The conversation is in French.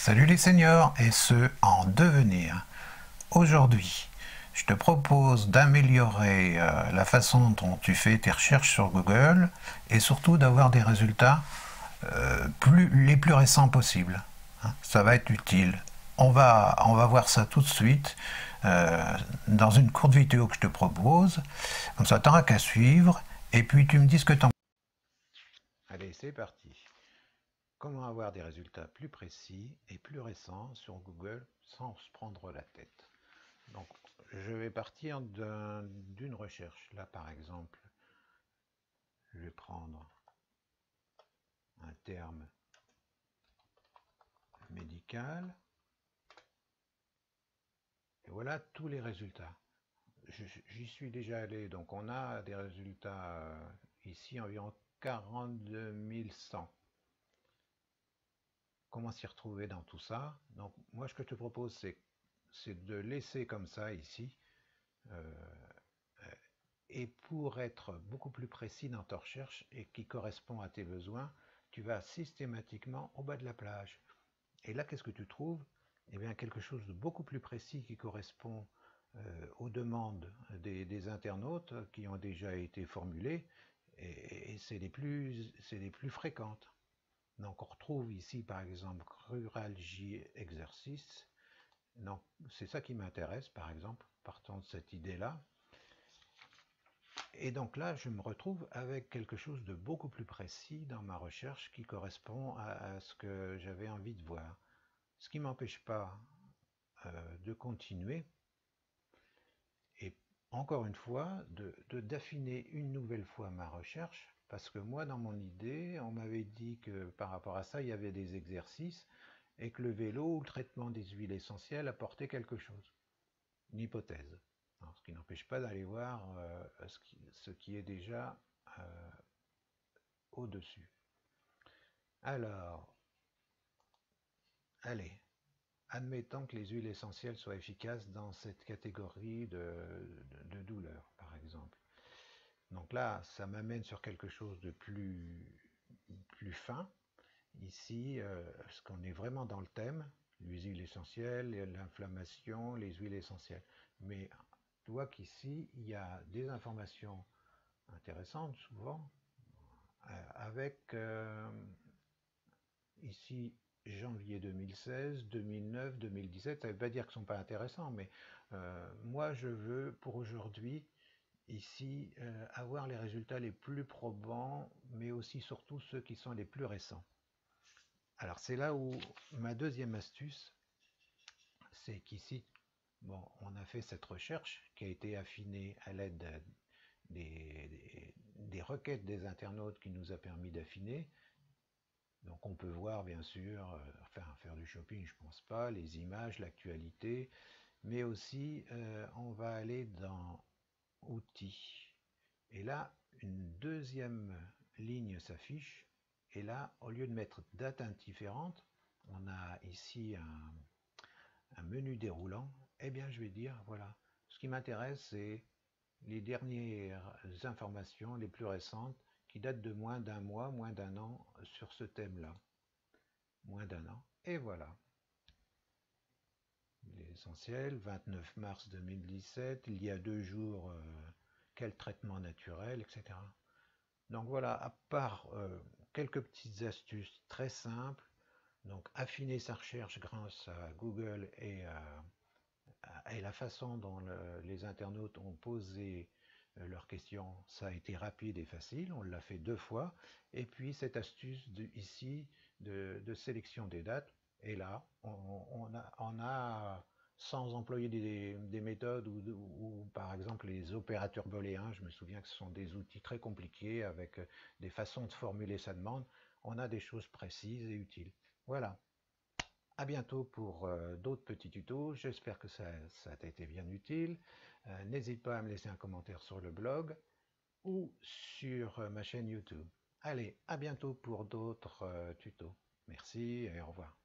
Salut les seniors et ceux en devenir. Aujourd'hui, je te propose d'améliorer la façon dont tu fais tes recherches sur Google et surtout d'avoir des résultats les plus récents possibles. Ça va être utile. On va voir ça tout de suite dans une courte vidéo que je te propose. Comme ça, tu n'auras qu'à suivre et puis tu me dis ce que tu en penses. Allez, c'est parti. Comment avoir des résultats plus précis et plus récents sur Google sans se prendre la tête. Donc, je vais partir d'une recherche. Là, par exemple, je vais prendre un terme médical. Et voilà tous les résultats. J'y suis déjà allé, donc on a des résultats ici environ 42 100. Comment s'y retrouver dans tout ça? Donc moi ce que je te propose c'est de laisser comme ça ici euh, et pour être beaucoup plus précis dans ta recherche et qui correspond à tes besoins, tu vas systématiquement au bas de la plage. Et là, qu'est-ce que tu trouves? Eh bien, quelque chose de beaucoup plus précis qui correspond aux demandes des internautes qui ont déjà été formulées et c'est les plus fréquentes. Donc, on retrouve ici, par exemple, cruralgie exercice. Donc, c'est ça qui m'intéresse, par exemple, partant de cette idée-là. Et donc là, je me retrouve avec quelque chose de beaucoup plus précis dans ma recherche qui correspond à ce que j'avais envie de voir. Ce qui ne m'empêche pas de continuer et encore une fois d'affiner une nouvelle fois ma recherche parce que moi dans mon idée on m'avait dit que par rapport à ça il y avait des exercices et que le vélo ou le traitement des huiles essentielles apportait quelque chose, une hypothèse. Alors, ce qui n'empêche pas d'aller voir ce qui est déjà euh, au-dessus. Alors, allez, admettons que les huiles essentielles soient efficaces dans cette catégorie de douleur, par exemple. Donc là, ça m'amène sur quelque chose de plus fin. Ici, parce qu'on est vraiment dans le thème, les huiles essentielles, l'inflammation, les huiles essentielles. Mais tu vois qu'ici, il y a des informations intéressantes souvent, avec ici janvier 2016, 2009, 2017. Ça ne veut pas dire qu'ils ne sont pas intéressants, mais moi je veux pour aujourd'hui ici avoir les résultats les plus probants, mais aussi surtout ceux qui sont les plus récents. Alors c'est là où ma deuxième astuce, c'est qu'ici, bon, on a fait cette recherche qui a été affinée à l'aide des requêtes des internautes qui nous a permis d'affiner. Donc on peut voir bien sûr, enfin faire du shopping, je pense pas, les images, l'actualité, mais aussi on va aller dans outils. Et là, une deuxième ligne s'affiche. Et là, au lieu de mettre date indifférente, on a ici un menu déroulant. Eh bien, je vais dire, voilà, ce qui m'intéresse, c'est les dernières informations, les plus récentes, qui datent de moins d'un mois, moins d'un an sur ce thème-là. Moins d'un an. Et voilà. L'essentiel, 29 mars 2017, il y a 2 jours, quel traitement naturel, etc. Donc voilà, à part quelques petites astuces très simples, donc affiner sa recherche grâce à Google et la façon dont les internautes ont posé leurs questions, ça a été rapide et facile, on l'a fait 2 fois. Et puis cette astuce ici de sélection des dates, et là, on a sans employer des méthodes ou par exemple les opérateurs booléens, je me souviens que ce sont des outils très compliqués avec des façons de formuler sa demande, on a des choses précises et utiles. Voilà. À bientôt pour d'autres petits tutos. J'espère que ça t'a été bien utile. N'hésite pas à me laisser un commentaire sur le blog ou sur ma chaîne YouTube. Allez, à bientôt pour d'autres tutos. Merci et au revoir.